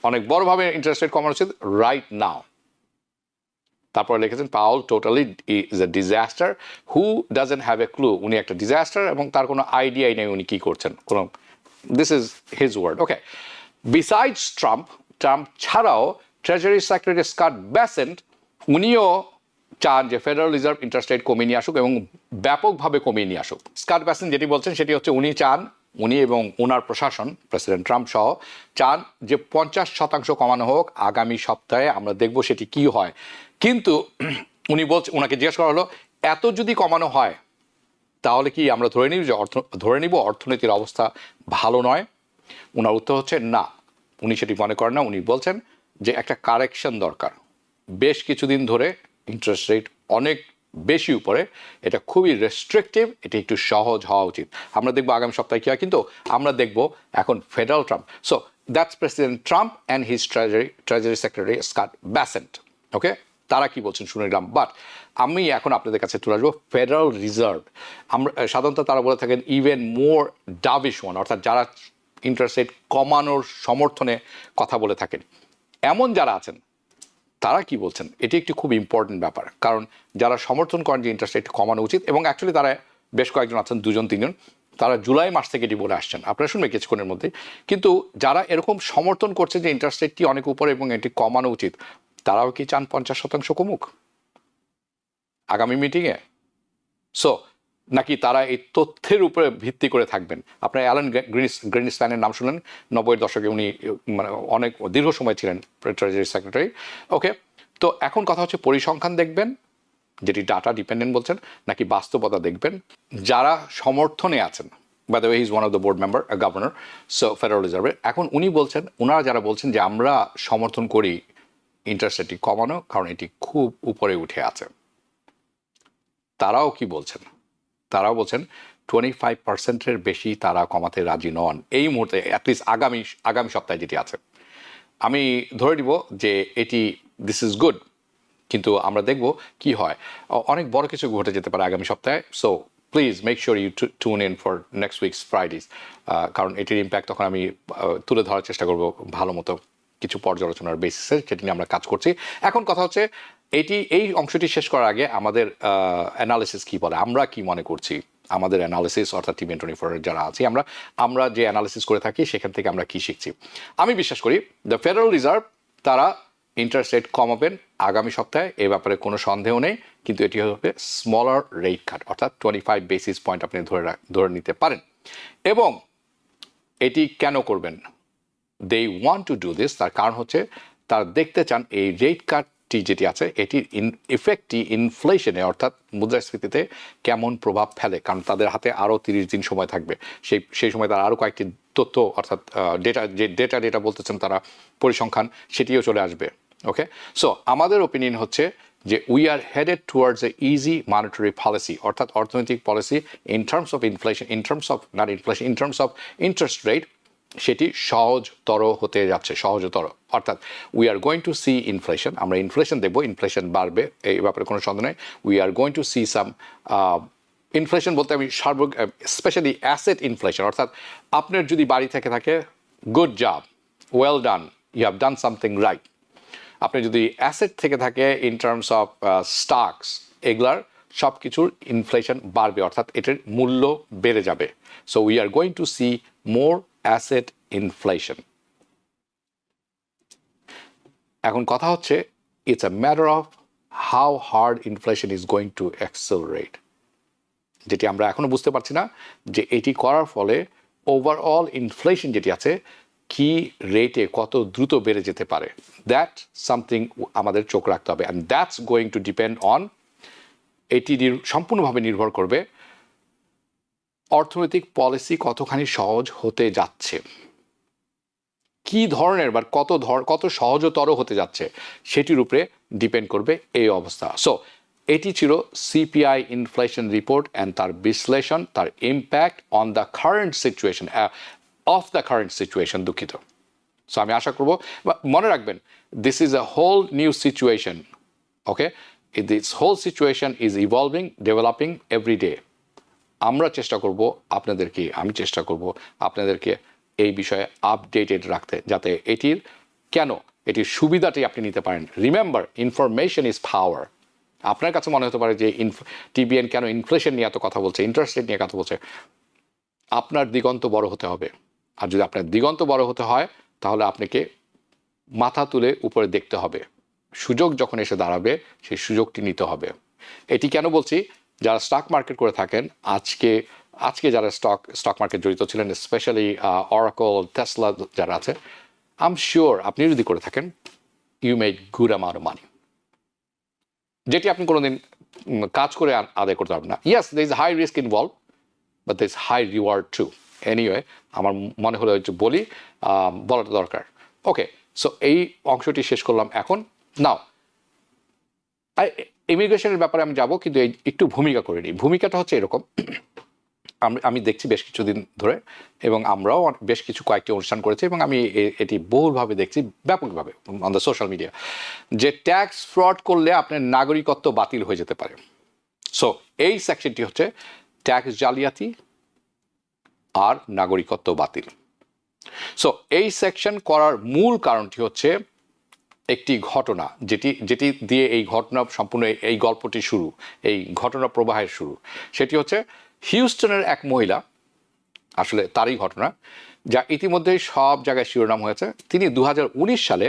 অনেক বড়ভাবে ইন্টারেস্ট রেট কমানো উচিত রাইট নাও। তারপরে লিখেছেন Paul totally is a disaster who doesn't have a clue, উনি একটা ডিজাস্টার এবং তার কোনো আইডিয়াই নেই উনি কি করছেন, কোনো, this is his word, okay. Besides Trump ছাড়াও ট্রেজারি সেক্রেটারি স্কট বেসেন্ট উনিও চান যে ফেডারেল রিজার্ভ ইন্টারেস্ট রেট কমিয়ে নিয়ে আসুক এবং ব্যাপকভাবে কমিয়ে নিয়ে আসুক। স্কট বেসেন্ট যেটি বলছেন সেটি হচ্ছে উনি এবং ওনার প্রশাসন, প্রেসিডেন্ট ট্রাম্প সহ চান যে 50% কমানো হোক আগামী সপ্তাহে, আমরা দেখব সেটি কি হয়। কিন্তু ওনাকে জিজ্ঞেস করা হলো এত যদি কমানো হয় তাহলে কি আমরা ধরে নিব অর্থনীতির অবস্থা ভালো নয়? ওনার উত্তর হচ্ছে না, উনি সেটি মনে করেন না। উনি বলছেন যে একটা কারেকশন দরকার, বেশ কিছুদিন ধরে ইন্টারেস্ট রেট অনেক বেশি উপরে, এটা খুবই রেস্ট্রিকটিভ, এটা একটু সহজ হওয়া উচিত। আমরা দেখবো আগামী সপ্তাহে কি হয়, কিন্তু আমরা দেখবো এখন federal Trump, so that's president Trump and his treasury secretary Scott Bessent, okay, তারা কি বলছেন শুনে নিলাম। বাট আমি এখন আপনাদের কাছে তুলে আসবো ফেডারেল রিজার্ভ। আমরা সাধারণত তারা বলে থাকেন ইভেন মোর ডাভিশ ওয়ান, অর্থাৎ যারা ইন্টারেস্ট রেট কমানোর সমর্থনে কথা বলে থাকেন, এমন যারা আছেন তারা কি বলছেন, এটি একটি খুব ইম্পর্টেন্ট ব্যাপার। কারণ যারা সমর্থন করেন যে ইন্টারেস্ট রেট কমানো উচিত, এবং অ্যাকচুয়ালি তারা বেশ কয়েকজন আছেন, 2-3জন, তারা জুলাই মাস থেকে এটি বলে আসছেন, আপনারা শুনবেন কিছুক্ষণের মধ্যে। কিন্তু যারা এরকম সমর্থন করছে যে ইন্টারেস্ট রেটটি অনেক উপরে এবং এটি কমানো উচিত, তারাও কি চান 50% কমুক আগামী মিটিংয়ে? সো নাকি তারা এই তথ্যের উপরে ভিত্তি করে থাকবেন? আপনার অ্যালান গ্রিনিসপ্যানের নাম শুনলেন, 90-এর দশকে উনি মানে অনেক দীর্ঘ সময় ছিলেন ট্রেজারি সেক্রেটারি, ওকে। তো এখন কথা হচ্ছে পরিসংখ্যান দেখবেন, যেটি ডাটা ডিপেন্ডেন্ট বলছেন, নাকি বাস্তবতা দেখবেন? যারা সমর্থনে আছেন, by the way he is one of the board member, governor, so federal রিজার্ভের, এখন উনি বলছেন, ওনারা যারা বলছেন যে আমরা সমর্থন করি ইন্টারেস্ট রেটটি কমানো কারণ এটি খুব উপরে উঠে আছে, তারাও কি বলছেন? তারাও বলছেন 25%-এর বেশি তারা কমাতে রাজি নন এই মুহূর্তে, অ্যাটলিস্ট আগামী সপ্তাহে যেটি আছে। আমি ধরে নিব যে এটি দিস ইজ গুড, কিন্তু আমরা দেখব কি হয়, অনেক বড় কিছু ঘটে যেতে পারে আগামী সপ্তাহে। So please make sure you tune in for next weeks Fridays, কারণ এটির ইম্প্যাক্ট তখন আমি তুলে ধরার চেষ্টা করব ভালো মতো কিছু পর্যালোচনার বেসিসে, যেটি নিয়ে আমরা কাজ করছি। এখন কথা হচ্ছে এই অংশটি শেষ করার আগে আমাদের অ্যানালিসিস কি বলে, আমরা কি মনে করছি, আমাদের অ্যানালিসিস অর্থাৎ TVN24 যারা আছি আমরা যে অ্যানালিসিস করে থাকি সেখান থেকে আমরা কি শিখছি। আমি বিশ্বাস করি দ্য ফেডারেল রিজার্ভ তারা ইন্টারেস্ট রেট কমাবেন আগামী সপ্তাহে, এ ব্যাপারে কোনো সন্দেহ নেই, কিন্তু এটি হবে স্মলার রেট কাট, অর্থাৎ 25 বেসিস পয়েন্ট আপনি ধরে নিতে পারেন। এবং এটি কেন করবেন, they want to do this, তার কারণ হচ্ছে তারা দেখতে চান এই রেট কাটটি যেটি আছে এটির ইফেক্টটি ইনফ্লেশনে অর্থাৎ মুদ্রাস্ফীতিতে কেমন প্রভাব ফেলে, কারণ তাদের হাতে আরও 30 দিন সময় থাকবে, সেই সময় তারা আরও কয়েকটি তথ্য অর্থাৎ ডেটা বলতেছেন তারা, পরিসংখ্যান, সেটিও চলে আসবে, ওকে। সো আমাদের ওপিনিয়ন হচ্ছে যে we are headed towards a easy monetary policy, অর্থাৎ অর্থনৈতিক policy in terms of inflation, in terms of interest rate, সেটি সহজতর হতে যাচ্ছে, সহজতর, অর্থাৎ we are going to see inflation, আমরা ইনফ্লেশন দেখবো, ইনফ্লেশন বাড়বে, এই ব্যাপারে কোনো সন্দেহ নেই। We are going to see some inflation বলতে আমি স্পেশালি অ্যাসেট ইনফ্লেশন, অর্থাৎ আপনার যদি বাড়ি থেকে থাকে, good job, well done, you have done something right. আপনি যদি অ্যাসেট থেকে থাকে ইন টার্মস অফ স্টকস, এগুলার সব কিছুর ইনফ্লেশন বাড়বে, অর্থাৎ এটার মূল্য বেড়ে যাবে। So we are going to see more asset inflation. এখন কথা হচ্ছে, it's a matter of how hard inflation is going two accelerate, যেটি আমরা এখনো বুঝতে পারছি না যে এটি করার ফলে ওভারঅল ইনফ্লেশন যেটি আছে কি রেটে কত দ্রুত বেড়ে যেতে পারে। দ্যাট সামথিং আমাদের চোখ রাখতে হবে, and that's going to depend on, এটি সম্পূর্ণভাবে নির্ভর করবে অর্থনৈতিক পলিসি কতখানি সহজ হতে যাচ্ছে, কি ধরনের বা কত সহজতর হতে যাচ্ছে সেটির উপরে ডিপেন্ড করবে এই অবস্থা। সো এটি ছিল সিপিআই ইনফ্লেশন রিপোর্ট অ্যান্ড তার বিশ্লেষণ, তার impact on the current situation of the current situation, দুঃখিত। সো আমি আশা করব, মনে রাখবেন, this is a whole new situation, okay, this whole situation is evolving, developing every day. আমরা চেষ্টা করব আপনাদেরকে, আমি চেষ্টা করব আপনাদেরকে এই বিষয়ে আপডেটেড রাখতে, যাতে এটির সুবিধাটি আপনি নিতে পারেন। Remember, information is power. আপনার কাছে মনে হতে পারে যে টিবিএন কেন ইনফ্লেশন নিয়ে এত কথা বলছে, ইন্টারেস্ট রেট নিয়ে কথা বলছে। আপনার দিগন্ত বড় হতে হবে, আর যদি আপনার দিগন্ত বড় হতে হয় তাহলে আপনাকে মাথা তুলে উপরে দেখতে হবে। সুযোগ যখন এসে দাঁড়াবে সেই সুযোগটি নিতে হবে। এটি কেন বলছি, যারা স্টক মার্কেট করে থাকেন, আজকে যারা স্টক মার্কেট জড়িত ছিলেন, স্পেশালি অরাকল, টেসলা যারা আছে, আই এম শিওর আপনি যদি করে থাকেন, you made good amount of money, যেটি আপনি কোনোদিন কাজ করে আদায় করতে পারবেন না। Yes, there is high risk involve, but there is high reward too. Anyway, আমার মনে হলো একটু বলাটা দরকার। ওকে, সো এই অংশটি শেষ করলাম। এখন নাও ইমিগ্রেশনের ব্যাপারে আমি যাব, কিন্তু একটু ভূমিকা করে নিই। ভূমিকাটা হচ্ছে এরকম, আমি দেখছি বেশ কিছুদিন ধরে, এবং আমরাও বেশ কয়েকটি অনুষ্ঠান করেছি, এবং আমি এটি বহুলভাবে দেখছি, ব্যাপকভাবে অন দ্য সোশ্যাল মিডিয়া, যে ট্যাক্স ফ্রড করলে আপনার নাগরিকত্ব বাতিল হয়ে যেতে পারে। সো এই সেকশনটি হচ্ছে ট্যাক্স জালিয়াতি আর নাগরিকত্ব বাতিল। সো এই সেকশন করার মূল কারণটি হচ্ছে একটি ঘটনা, যেটি দিয়ে এই ঘটনা সম্পূর্ণ, এই গল্পটি শুরু, এই ঘটনা প্রবাহের শুরু। সেটি হচ্ছে হিউস্টনের এক মহিলা, আসলে তারই ঘটনা, যা ইতিমধ্যেই সব জায়গায় শিরোনাম হয়েছে। তিনি 2019 সালে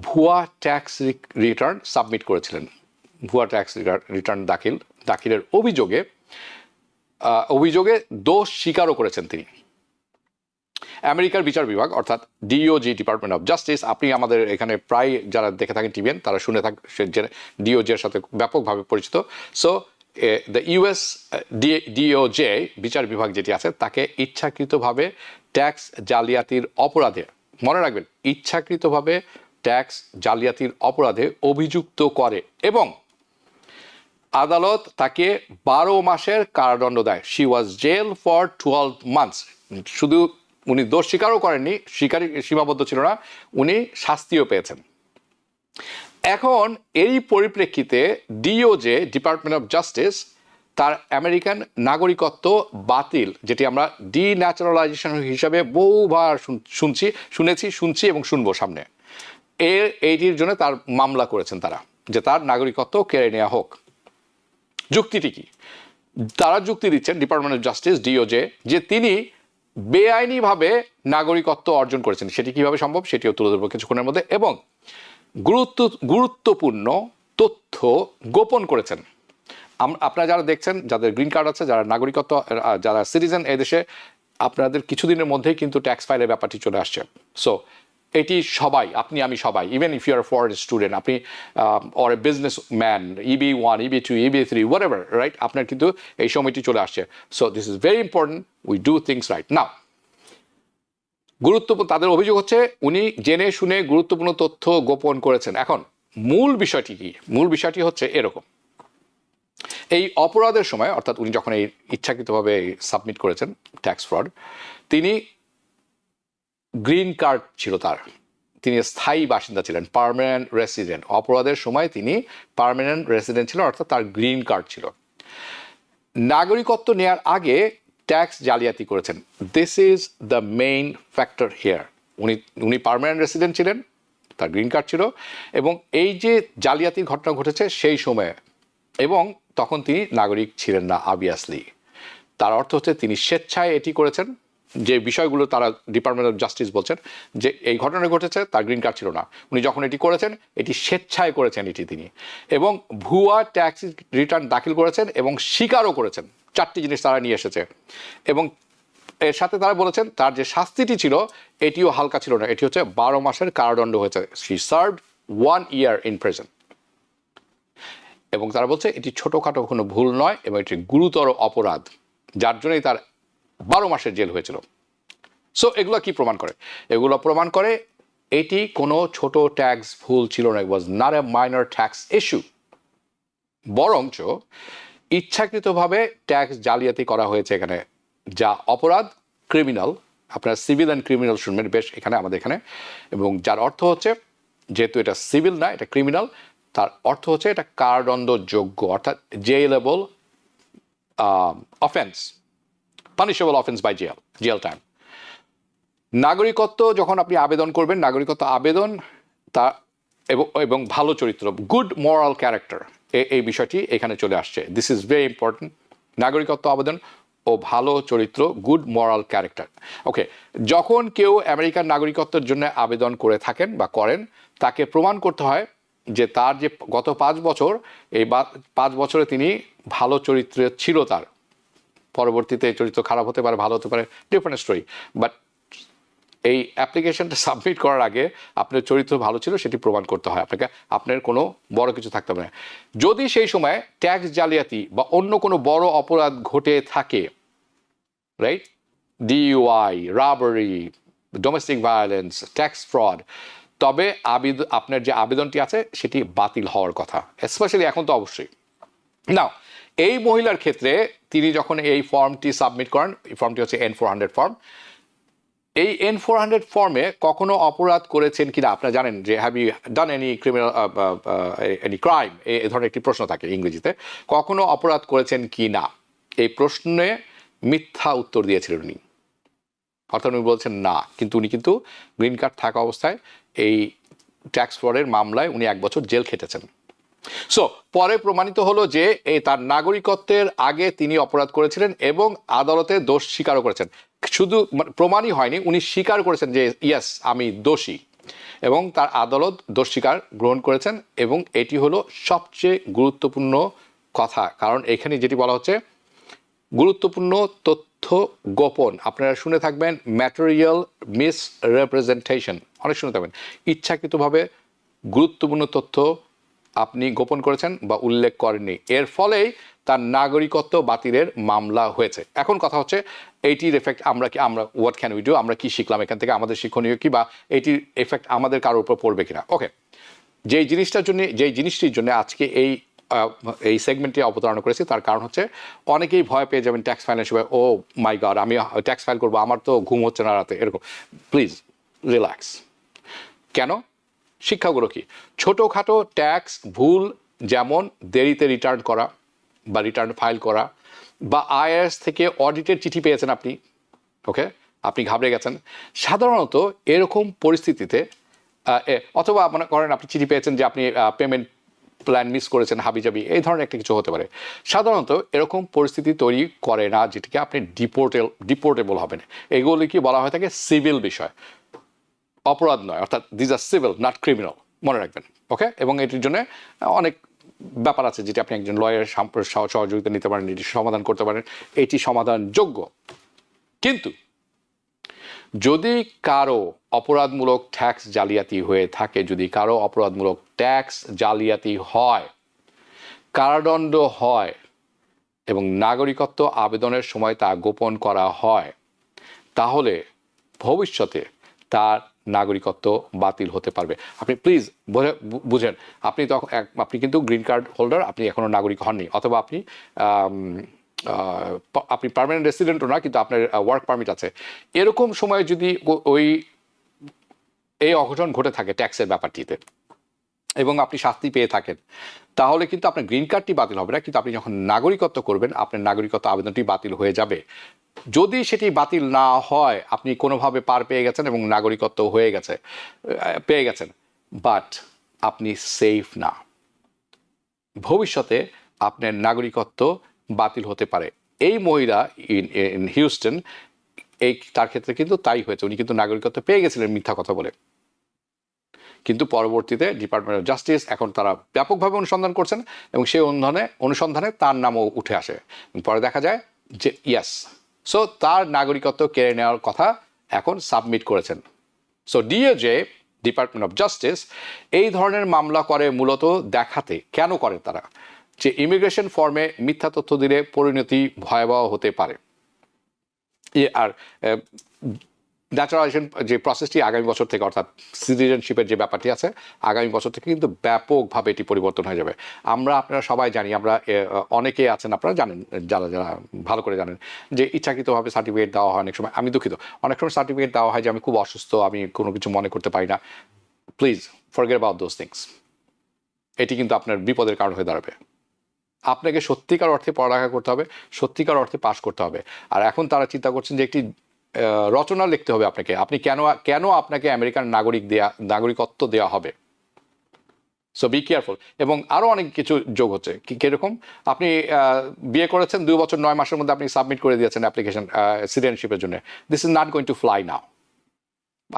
ভুয়া ট্যাক্স রিটার্ন সাবমিট করেছিলেন। ভুয়া ট্যাক্স রিটার্ন দাখিলের অভিযোগে দোষ স্বীকারও করেছেন তিনি। আমেরিকার বিচার বিভাগ, অর্থাৎ ডিওজি, ডিপার্টমেন্ট অফ জাস্টিস, আপনি আমাদের এখানে প্রায় যারা দেখে থাকেন টিভিএন, তারা শুনে থাকেন ডিওজি এর সাথে ব্যাপকভাবে পরিচিত। সো দ্য ইউএস ডিওজে বিচার বিভাগ যেটি আছে, তাকে ইচ্ছাকৃতভাবে ট্যাক্স জালিয়াতির অপরাধে, মনে রাখবেন, ইচ্ছাকৃতভাবে ট্যাক্স জালিয়াতির অপরাধে অভিযুক্ত করে, এবং আদালত তাকে 12 মাসের কারাদণ্ড দেয়। She was jail for 12 months. শুধু উনি দোষ স্বীকারও করেননি, সীমাবদ্ধ ছিল না, উনি শাস্তিও পেয়েছেন। এখন এই পরিপ্রেক্ষিতে ডিওজে, ডিপার্টমেন্ট অফ জাস্টিস, তার আমেরিকান নাগরিকত্ব বাতিল, যেটি আমরা ডিন্যাচারালাইজেশন হিসাবে বহুবার শুনছি এবং শুনবো সামনে, এইটির জন্য তার মামলা করেছেন তারা, যে তার নাগরিকত্ব কেড়ে নেওয়া হোক। যুক্তিটি কি? তারা যুক্তি দিচ্ছেন, ডিপার্টমেন্ট অফ জাস্টিস, ডিওজে, যে তিনি বেআইনিভাবে নাগরিকত্ব অর্জন করেছেন। সেটি কিভাবে সম্ভব সেটিও তুলে ধরবো কিছুক্ষণের মধ্যে, এবং গুরুত্বপূর্ণ তথ্য গোপন করেছেন। আপনারা যারা দেখছেন, যাদের গ্রিন কার্ড আছে, যারা নাগরিকত্ব, যারা সিটিজেন এদেশে, আপনাদের কিছুদিনের মধ্যেই কিন্তু ট্যাক্স ফাইলের ব্যাপারটি চলে আসছে। সো এটি সবাই, আপনি আমি সবাই, even if you are foreign student, আপনি or a business man, EB1, EB2, EB3, whatever, right, আপনার কিন্তু এই সময়টি চলে আসছে। So this is very important, we do things right now. তাদের অভিযোগ হচ্ছে উনি জেনে শুনে গুরুত্বপূর্ণ তথ্য গোপন করেছেন। এখন মূল বিষয়টি কি? মূল বিষয়টি হচ্ছে এরকম, এই অপরাধের সময়, অর্থাৎ উনি যখন এই ইচ্ছাকৃতভাবে সাবমিট করেছেন ট্যাক্স ফ্রড, তিনি গ্রিন কার্ড ছিল তার, তিনি স্থায়ী বাসিন্দা ছিলেন, পার্মানেন্ট রেসিডেন্ট। অপরাধের সময় তিনি পার্মানেন্ট রেসিডেন্ট ছিল, অর্থাৎ তার গ্রিন কার্ড ছিল। নাগরিকত্ব নেয়ার আগে ট্যাক্স জালিয়াতি করেছেন। This is the main factor here. উনি পার্মানেন্ট রেসিডেন্ট ছিলেন, তার গ্রিন কার্ড ছিল, এবং এই যে জালিয়াতির ঘটনা ঘটেছে সেই সময়ে, এবং তখন তিনি নাগরিক ছিলেন না অবভিয়াসলি। তার অর্থ হচ্ছে তিনি স্বেচ্ছায় এটি করেছেন, যে বিষয়গুলো তারা ডিপার্টমেন্ট অফ জাস্টিস বলছেন যে এই ঘটনা ঘটেছে, তার গ্রিন কার্ড ছিল না, উনি যখন এটি করেছেন এটি স্বেচ্ছায় করেছেন এটি তিনি, এবং ভুয়া ট্যাক্স রিটার্ন দাখিল করেছেন এবং স্বীকারও করেছেন। 4টি জিনিস তারা নিয়ে এসেছে, এবং এর সাথে তারা বলেছেন তার যে শাস্তিটি ছিল এটিও হালকা ছিল না, এটি হচ্ছে 12 মাসের কারাদণ্ড হয়েছে। She served 1 year in prison. এবং তারা বলছে এটি ছোটোখাটো কোনো ভুল নয় এবং এটি গুরুতর অপরাধ, যার জন্যই তার 12 মাসের জেল হয়েছিল। সো এগুলো কি প্রমাণ করে? এগুলো প্রমাণ করে এটি কোনো ছোট ট্যাক্স ভুল ছিল না, it was not a minor tax issue, বরঞ্চ ইচ্ছাকৃতভাবে ট্যাক্স জালিয়াতি করা হয়েছে এখানে, যা অপরাধ, ক্রিমিনাল। আপনারা সিভিল অ্যান্ড ক্রিমিনাল শুনবেন বেশ এখানে আমাদের এখানে, এবং যার অর্থ হচ্ছে যেহেতু এটা সিভিল না, এটা ক্রিমিনাল, তার অর্থ হচ্ছে এটা কারাদণ্ডযোগ্য, অর্থাৎ jailable offence, punishable offence by jail time. নাগরিকত্ব যখন আপনি আবেদন করবেন, নাগরিকত্ব আবেদন তা এবং ভালো চরিত্র, গুড মরাল ক্যারেক্টার, এই বিষয়টি এখানে চলে আসছে। This is very important. নাগরিকত্ব আবেদন ও ভালো চরিত্র, গুড মরাল ক্যারেক্টার। ওকে, যখন কেউ আমেরিকার নাগরিকত্বের জন্য আবেদন করে থাকেন বা করেন, তাকে প্রমাণ করতে হয় যে তার যে গত 5 বছর, এই 5 বছরে তিনি ভালো চরিত্র ছিল তার, পরবর্তীতে চরিত্র খারাপ হতে পারে, ভালো হতে পারে, ডিফারেন্ট স্টোরি, বাট এই অ্যাপ্লিকেশনটা সাবমিট করার আগে আপনার চরিত্র ভালো ছিল সেটি প্রমাণ করতে হয় আপনাকে, আপনার কোনো বড় কিছু থাকতে পারে না। যদি সেই সময় ট্যাক্স জালিয়াতি বা অন্য কোনো বড় অপরাধ ঘটে থাকে, right, DUI, robbery, domestic violence, tax fraud, তবে আপনার যে আবেদনটি আছে সেটি বাতিল হওয়ার কথা, স্পেশালি এখন তো অবশ্যই। নাও এই মহিলার ক্ষেত্রে তিনি যখন এই ফর্মটি সাবমিট করেন, এই ফর্মটি হচ্ছে N-400 ফর্ম, এই N-400 ফর্মে কখনো অপরাধ করেছেন কিনা আপনারা জানেন যে have you done any criminal any crime, এই ধরনের একটি প্রশ্ন থাকে ইংরেজিতে, কখনো অপরাধ করেছেন কি না, এই প্রশ্নে মিথ্যা উত্তর দিয়েছিলেন উনি, অর্থাৎ উনি বলছেন না, কিন্তু উনি কিন্তু গ্রিন কার্ড থাকা অবস্থায় এই ট্যাক্স ফ্রডের মামলায় উনি 1 বছর জেল খেটেছেন। সো পরে প্রমাণিত হলো যে এই তার নাগরিকত্বের আগে তিনি অপরাধ করেছিলেন এবং আদালতে দোষ স্বীকারও করেছেন। শুধু প্রমাণই হয়নি, উনি স্বীকার করেছেন যে ইয়েস আমি দোষী, এবং তার আদালত দোষ স্বীকার গ্রহণ করেছেন। এবং এটি হলো সবচেয়ে গুরুত্বপূর্ণ কথা, কারণ এখানে যেটি বলা হচ্ছে গুরুত্বপূর্ণ তথ্য গোপন, আপনারা শুনে থাকবেন ম্যাটেরিয়াল মিসরিপ্রেজেন্টেশন, অনেক শুনে থাকবেন, ইচ্ছাকৃতভাবে গুরুত্বপূর্ণ তথ্য আপনি গোপন করেছেন বা উল্লেখ করেননি, এর ফলেই তার নাগরিকত্ব বাতিলের মামলা হয়েছে। এখন কথা হচ্ছে এইটির এফেক্ট আমরা হোয়াট ক্যান উই ডু, আমরা কি শিখলাম এখান থেকে, আমাদের শিক্ষণীয় কি, বা এইটির এফেক্ট আমাদের কারোর উপর পড়বে কিনা। ওকে, যেই জিনিসটির জন্য আজকে এই সেগমেন্টটি অবতারণা করেছি, তার কারণ হচ্ছে অনেকেই ভয় পেয়ে যাবেন ট্যাক্স ফাইলের সময়, ও মাই গড আমি ট্যাক্স ফাইল করবো, আমার তো ঘুম হচ্ছে না রাতে, এরকম। Please relax. কেন? শিক্ষাগুলো কি? ছোটোখাটো ট্যাক্স ভুল, যেমন দেরিতে রিটার্ন করা বা রিটার্ন ফাইল করা, বা IRS থেকে অডিটের চিঠি পেয়েছেন আপনি, ওকে, আপনি ঘাবড়ে গেছেন, সাধারণত এরকম পরিস্থিতিতে, অথবা মনে করেন আপনি চিঠি পেয়েছেন যে আপনি পেমেন্ট প্ল্যান মিস করেছেন হাবিজাবি, এই ধরনের একটা কিছু হতে পারে, সাধারণত এরকম পরিস্থিতি তৈরি করে না যেটিকে আপনি ডিপোর্টেবল হবেন। এগুলি কি বলা হয়ে থাকে সিভিল বিষয়, অপরাধ নয়, অর্থাৎ this are civil not criminal, মনে রাখবেন। ওকে, এবং এটির জন্য অনেক ব্যাপার আছে যেটি আপনি একজন লয়ারের সহযোগিতা নিতে পারেন, এটি সমাধান করতে পারেন, এটি সমাধানযোগ্য। কিন্তু যদি কারো অপরাধমূলক ট্যাক্স জালিয়াতি হয়ে থাকে, যদি কারো অপরাধমূলক ট্যাক্স জালিয়াতি হয়, কারাদণ্ড হয় এবং নাগরিকত্ব আবেদনের সময় তা গোপন করা হয়, তাহলে ভবিষ্যতে তার নাগরিকত্ব বাতিল হতে পারবে। আপনি প্লিজ বুঝেন, আপনি কিন্তু গ্রিন কার্ড হোল্ডার, আপনি এখনো নাগরিক হননি, অথবা আপনি পার্মানেন্ট রেসিডেন্টও না, কিন্তু আপনার ওয়ার্ক পারমিট আছে। এরকম সময় যদি এই অঘটন ঘটে থাকে ট্যাক্সের ব্যাপারটিতে, এবং আপনি শাস্তি পেয়ে থাকেন, তাহলে কিন্তু আপনার গ্রিন কার্ডটি বাতিল হবে না, কিন্তু আপনি যখন নাগরিকত্ব করবেন আপনার নাগরিকত্ব আবেদনটি বাতিল হয়ে যাবে। যদি সেটি বাতিল না হয়, আপনি কোনোভাবে পার পেয়ে গেছেন এবং নাগরিকত্ব পেয়ে গেছেন, বাট আপনি সেফ না, ভবিষ্যতে আপনার নাগরিকত্ব বাতিল হতে পারে। এই মহিলা ইন হিউস্টন, তার ক্ষেত্রে কিন্তু তাই হয়েছে। উনি কিন্তু নাগরিকত্ব পেয়ে গেছিলেন মিথ্যা কথা বলে, কিন্তু পরবর্তীতে ডিপার্টমেন্ট অফ জাস্টিস এখন তারা ব্যাপকভাবে অনুসন্ধান করছেন এবং সেই অনুসন্ধানে তার নামও উঠে আসে। পরে দেখা যায় যে ইয়াস, সো তার নাগরিকত্ব কেড়ে নেওয়ার কথা এখন সাবমিট করেছেন। সো ডিওজে, ডিপার্টমেন্ট অফ জাস্টিস, এই ধরনের মামলা করে মূলত দেখাতে, কেন করে তারা, যে ইমিগ্রেশন ফর্মে মিথ্যা তথ্য দিলে পরিণতি ভয়াবহ হতে পারে। আর ন্যাচারালাইজেশন যে প্রসেসটি আগামী বছর থেকে, অর্থাৎ সিটিজেনশিপের যে ব্যাপারটি আছে, আগামী বছর থেকে কিন্তু ব্যাপকভাবে এটি পরিবর্তন হয়ে যাবে। আপনারা সবাই জানি, আমরা অনেকে আছেন, আপনারা জানেন, যারা ভালো করে জানেন, যে ইচ্ছাকৃতভাবে সার্টিফিকেট দেওয়া হয় অনেক সময়। আমি দুঃখিত, অনেক সময় সার্টিফিকেট দেওয়া হয় যে আমি খুব অসুস্থ, আমি কোনো কিছু মনে করতে পারি না। Please forget about those things. এটি কিন্তু আপনার বিপদের কারণ হয়ে দাঁড়াবে। আপনাকে সত্যিকার অর্থে পড়ালেখা করতে হবে, সত্যিকার অর্থে পাশ করতে হবে। আর এখন তারা চিন্তা করছেন যে একটি রচনা লিখতে হবে আপনাকে, আপনি কেন আপনাকে আমেরিকান নাগরিকত্ব দেওয়া হবে। So be careful. এবং আরও অনেক কিছু যোগ হচ্ছে। কীরকম, আপনি বিয়ে করেছেন, 2 বছর 9 মাসের মধ্যে আপনি সাবমিট করে দিয়েছেন অ্যাপ্লিকেশন সিটিজেনশিপের জন্য। This is not going to fly now.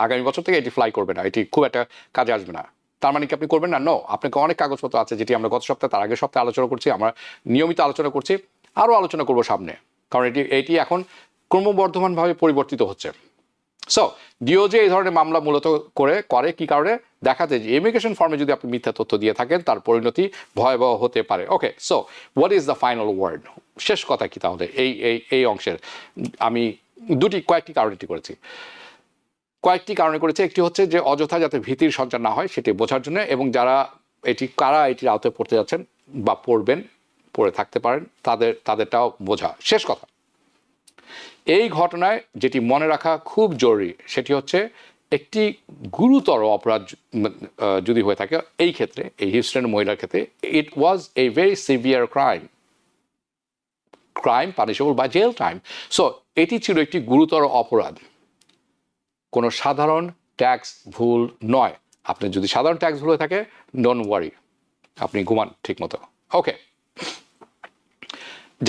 আগামী বছর থেকে এটি ফ্লাই করবে না, এটি খুব একটা কাজে আসবে না। তার মানে কি আপনি করবেন না? নো, আপনাকে অনেক কাগজপত্র আছে, যেটি আমরা গত সপ্তাহে, তার আগের সপ্তাহে আলোচনা করছি, আমরা নিয়মিত আলোচনা করছি, আরও আলোচনা করবো সামনে, কারণ এটি এখন ক্রমবর্ধমানভাবে পরিবর্তিত হচ্ছে। সো ডিওজে এই ধরনের মামলা মূলত করে কি কারণে, দেখাতে যে ইমিগ্রেশন ফর্মে যদি আপনি মিথ্যা তথ্য দিয়ে থাকেন, তার পরিণতি ভয়াবহ হতে পারে। Okay, so what is the final word? শেষ কথা কি তাহলে এই অংশের? আমি কয়েকটি কারণে করেছি। একটি হচ্ছে যে অযথা যাতে ভীতির সঞ্চার না হয় সেটি বোঝার জন্য, এবং কারা এটির আওতায় পড়তে যাচ্ছেন বা পড়ে থাকতে পারেন, তাদেরটাও বোঝা। শেষ কথা, এই ঘটনায় যেটি মনে রাখা খুব জরুরি সেটি হচ্ছে, একটি গুরুতর অপরাধ যদি হয়ে থাকে, এই ক্ষেত্রে, এই হিউস্টনের মহিলার ক্ষেত্রে, it was a very severe crime punishable by jail time. So এটি ছিল একটি গুরুতর অপরাধ, কোনো সাধারণ ট্যাক্স ভুল নয়। আপনার যদি সাধারণ ট্যাক্স ভুল হয়ে থাকে, ডোন্ট ওয়ারি, আপনি ঘুমান ঠিক মতো। ওকে,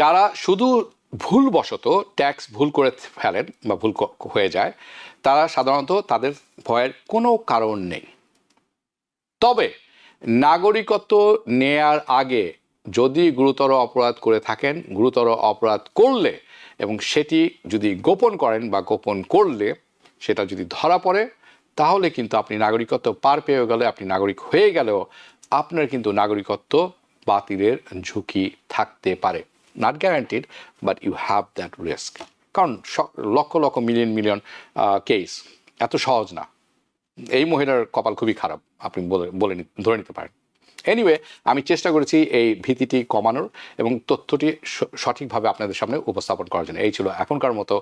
যারা শুধু ভুলবশত ট্যাক্স ভুল করে ফেলেন বা ভুল হয়ে যায়, তারা সাধারণত, তাদের ভয়ের কোনো কারণ নেই। তবে নাগরিকত্ব নেয়ার আগে যদি গুরুতর অপরাধ করে থাকেন, গুরুতর অপরাধ করলে এবং সেটি যদি গোপন করেন বা গোপন করলে সেটা যদি ধরা পড়ে, তাহলে কিন্তু আপনি নাগরিকত্ব পার পেয়ে গেলে, আপনি নাগরিক হয়ে গেলেও আপনার কিন্তু নাগরিকত্ব বাতিলের ঝুঁকি থাকতে পারে। Not guaranteed, but you have that risk. কারণ লক্ষ লক্ষ মিলিয়ন কেস, এত সহজ না। এই মহিলার কপাল খুবই খারাপ, আপনি ধরে নিতে পারেন। এনিওয়ে, আমি চেষ্টা করেছি এই ভীতিটি কমানোর এবং তথ্যটি সঠিকভাবে আপনাদের সামনে উপস্থাপন করার জন্য। এই ছিল এখনকার মতো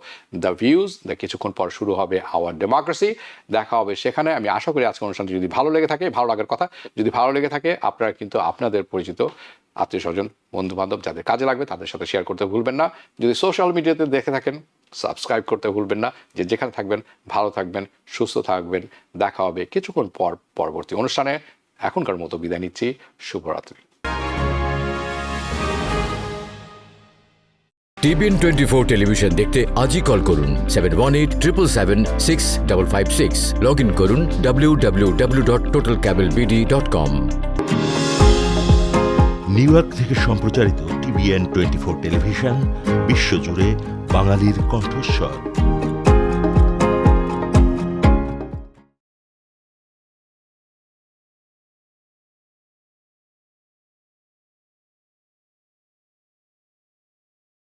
দ্য ভিউজ। কিছুক্ষণ পর শুরু হবে আওয়ার ডেমোক্রেসি। দেখা হবে সেখানে। আমি আশা করি আজকের অনুষ্ঠানটি যদি ভালো লেগে থাকে, ভালো লাগার কথা, যদি ভালো লেগে থাকে, আপনারা কিন্তু আপনাদের পরিচিত আত্মীয় স্বজন, বন্ধু বান্ধব যাদের কাজে লাগবে তাদের সাথে শেয়ার করতে ভুলবেন না। যদি সোশ্যাল মিডিয়াতে দেখে থাকেন, সাবস্ক্রাইব করতে ভুলবেন না। যেখানে থাকবেন ভালো থাকবেন, সুস্থ থাকবেন। দেখা হবে কিছুক্ষণ পর পরবর্তী অনুষ্ঠানে। এখনকার মতো বিদায় নিচ্ছি। শুভরাত্রি। টিভিএন 24 টেলিভিশন দেখতে আজই কল করুন 7187776556। লগ ইন করুন www.totalcableBD.com। নিউ ইয়র্ক থেকে সম্প্রচারিত টিভিএন 24 টেলিভিশন বিশ্বজুড়ে বাঙালির কণ্ঠস্বর।